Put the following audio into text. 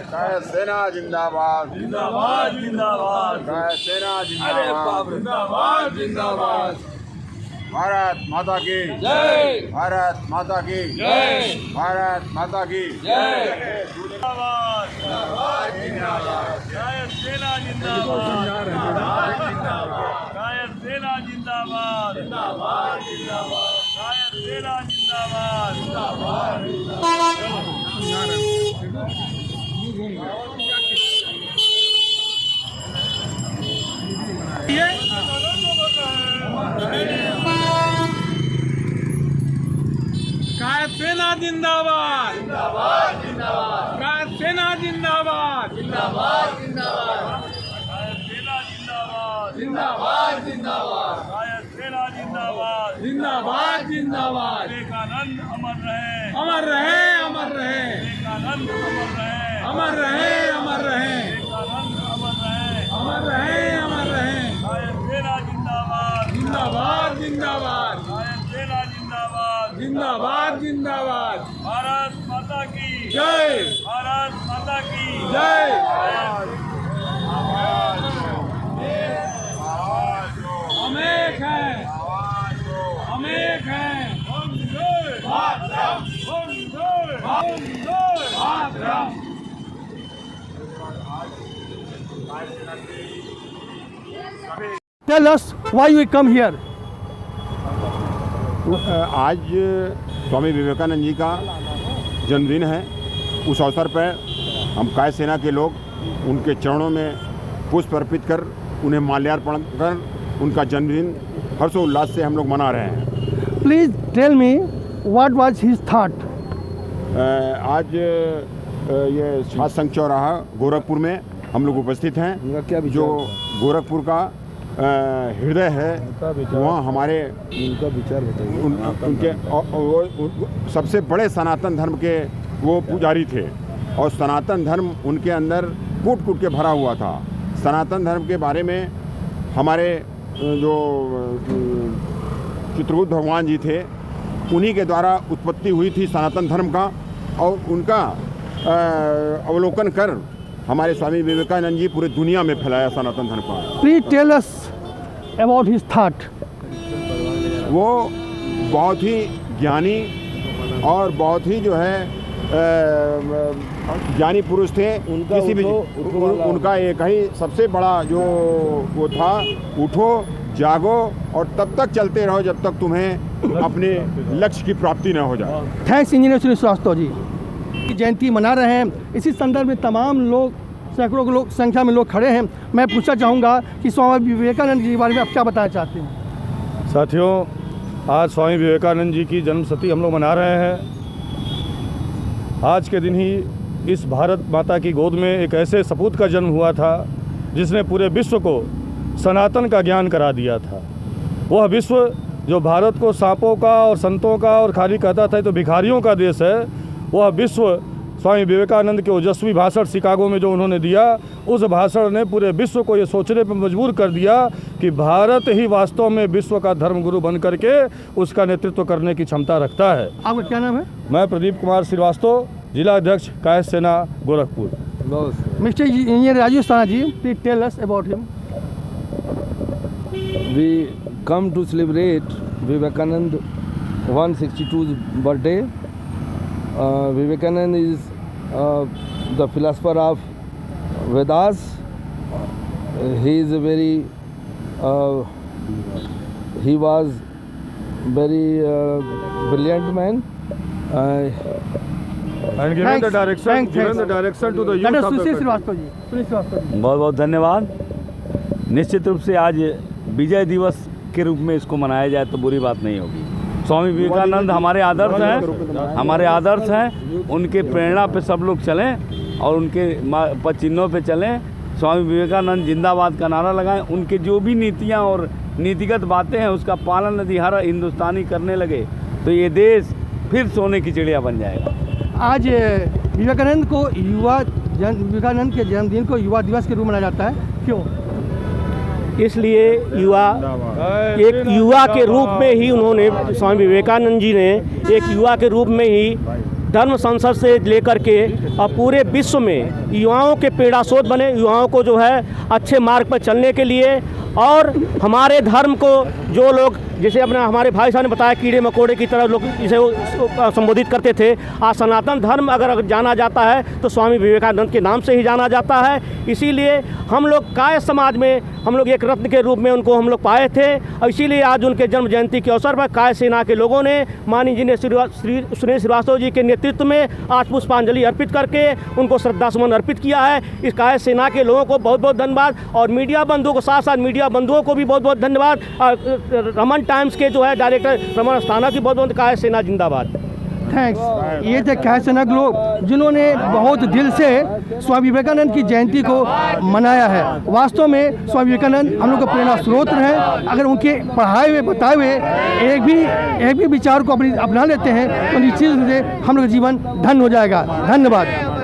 कायद सेना जिंदाबाद जिंदाबाद जिंदाबाद कायद सेना अरे बाप रे, जिंदाबाद जिंदाबाद भारत माता की जय भारत माता की जय भारत माता की जय जिंदाबाद कायद सेना जिंदाबाद कायद सेना जिंदाबाद कायद सेना जिंदाबाद कायद सेना जिंदाबाद कायद सेना जिंदाबाद जिंदाबाद जिंदाबाद कायद सेना जिंदाबाद जिंदाबाद जिंदाबाद विवेकानंद अमर रहे अमर रहे अमर रहे विवेकानंद अमर रहे अमर रहे विवेकानंद अमर अमर रहे रहे अमर रहे कायद सेना जिंदाबाद जिंदाबाद जिंदाबाद कायद सेना जिंदाबाद जिंदाबाद जिंदाबाद भारत माता की जय भारत माता की जय हम एक हैं हम एक हैं मातरम मातरम Tell us why you come here. आज स्वामी विवेकानंद जी का जन्मदिन है। उस अवसर पर हम कायद सेना के लोग उनके चरणों में पुष्प अर्पित कर उन्हें माल्यार्पण कर उनका जन्मदिन हर्षोल्लास से हम लोग मना रहे हैं। Please tell me what was his thought. आज ये सात संघ चौराहा गोरखपुर में हम लोग उपस्थित हैं। जो गोरखपुर का हृदय है वहाँ हमारे उनका विचार बताइए। उनके सबसे बड़े सनातन धर्म के वो पुजारी थे और सनातन धर्म उनके अंदर कूट कूट के भरा हुआ था। सनातन धर्म के बारे में हमारे जो चित्रगुप्त भगवान जी थे उन्हीं के द्वारा उत्पत्ति हुई थी सनातन धर्म का और उनका अवलोकन कर हमारे स्वामी विवेकानंद जी पूरे दुनिया में फैलाया सनातन धर्म का। Please tell us about his thought. वो बहुत ही ज्ञानी और बहुत ही जो है ज्ञानी पुरुष थे। किसी भी उनका एक ही सबसे बड़ा जो वो था, उठो जागो और तब तक चलते रहो जब तक तुम्हें अपने लक्ष्य की प्राप्ति न हो जाए। थैंक्स इंजीनियर सुनील श्रीवास्तव जी की जयंती मना रहे हैं। इसी संदर्भ में तमाम लोग सैकड़ों के लोग संख्या में लोग खड़े हैं। मैं पूछना चाहूँगा कि स्वामी विवेकानंद जी के बारे में आप क्या बताना चाहते हैं। साथियों, आज स्वामी विवेकानंद जी की जन्मशती हम लोग मना रहे हैं। आज के दिन ही इस भारत माता की गोद में एक ऐसे सपूत का जन्म हुआ था जिसने पूरे विश्व को सनातन का ज्ञान करा दिया था। वह विश्व जो भारत को सांपों का और संतों का और खाली कहता था तो भिखारियों का देश है, वह विश्व स्वामी विवेकानंद के ओजस्वी भाषण शिकागो में जो उन्होंने दिया, उस भाषण ने पूरे विश्व को ये सोचने पर मजबूर कर दिया कि भारत ही वास्तव में विश्व का धर्मगुरु बन करके उसका नेतृत्व करने की क्षमता रखता है। आपका क्या नाम है? मैं प्रदीप कुमार श्रीवास्तव, जिला अध्यक्ष कायद सेना Gorakhpur. Mister engineer Rajiv Sana ji, please tell us about him. We come to celebrate Vivekanand 162th birthday. Vivekanand is the philosopher of Vedas. He is a very he was very brilliant man. And given the direction to the youth of the Sunil country. Srivastava ji, बहुत बहुत धन्यवाद। निश्चित रूप से आज विजय दिवस के रूप में इसको मनाया जाए तो बुरी बात नहीं होगी। स्वामी विवेकानंद हमारे आदर्श हैं, उनके प्रेरणा पे सब लोग चलें और उनके चिन्हों पे चलें। स्वामी विवेकानंद जिंदाबाद का नारा लगाएं। उनके जो भी नीतियां और नीतिगत बातें हैं उसका पालन यदि हर हिंदुस्तानी करने लगे तो ये देश फिर सोने की चिड़िया बन जाएगा। आज विवेकानंद के जन्मदिन को युवा दिवस के रूप में मनाया जाता है, क्यों? इसलिए एक युवा के रूप में ही उन्होंने, स्वामी विवेकानंद जी ने एक युवा के रूप में ही धर्म संसद से लेकर के और पूरे विश्व में युवाओं के प्रेरणास्रोत बने, युवाओं को जो है अच्छे मार्ग पर चलने के लिए। और हमारे धर्म को जो लोग, जैसे अपना हमारे भाई साहब ने बताया, कीड़े मकोड़े की तरह लोग इसे संबोधित करते थे, आज सनातन धर्म अगर जाना जाता है तो स्वामी विवेकानंद के नाम से ही जाना जाता है। इसीलिए हम लोग काय समाज में हम लोग एक रत्न के रूप में उनको हम लोग पाए थे, और इसीलिए आज उनके जन्म जयंती के अवसर पर काय सेना के लोगों ने माननीय जी ने सुनील श्रीवास्तव जी के नेतृत्व में आज पुष्पांजलि अर्पित करके उनको श्रद्धासुमन अर्पित किया है। इस काय सेना के लोगों को बहुत बहुत धन्यवाद, और मीडिया बंधुओं को, साथ साथ मीडिया बंधुओं को भी बहुत बहुत धन्यवाद। रमन टाइम्स के जो है डायरेक्टर रमन अस्थाना की बहुत बहुत काय सेना जिंदाबाद। थैंक्स। ये थे काय सेना के लोग जिन्होंने बहुत दिल से स्वामी विवेकानंद की जयंती को मनाया है। वास्तव में स्वामी विवेकानंद हम लोग का प्रेरणा स्रोत हैं। अगर उनके पढ़ाए हुए बताए हुए एक भी विचार को अपना लेते हैं तो निश्चित रूप से हम लोग का जीवन धन्य हो जाएगा। धन्यवाद।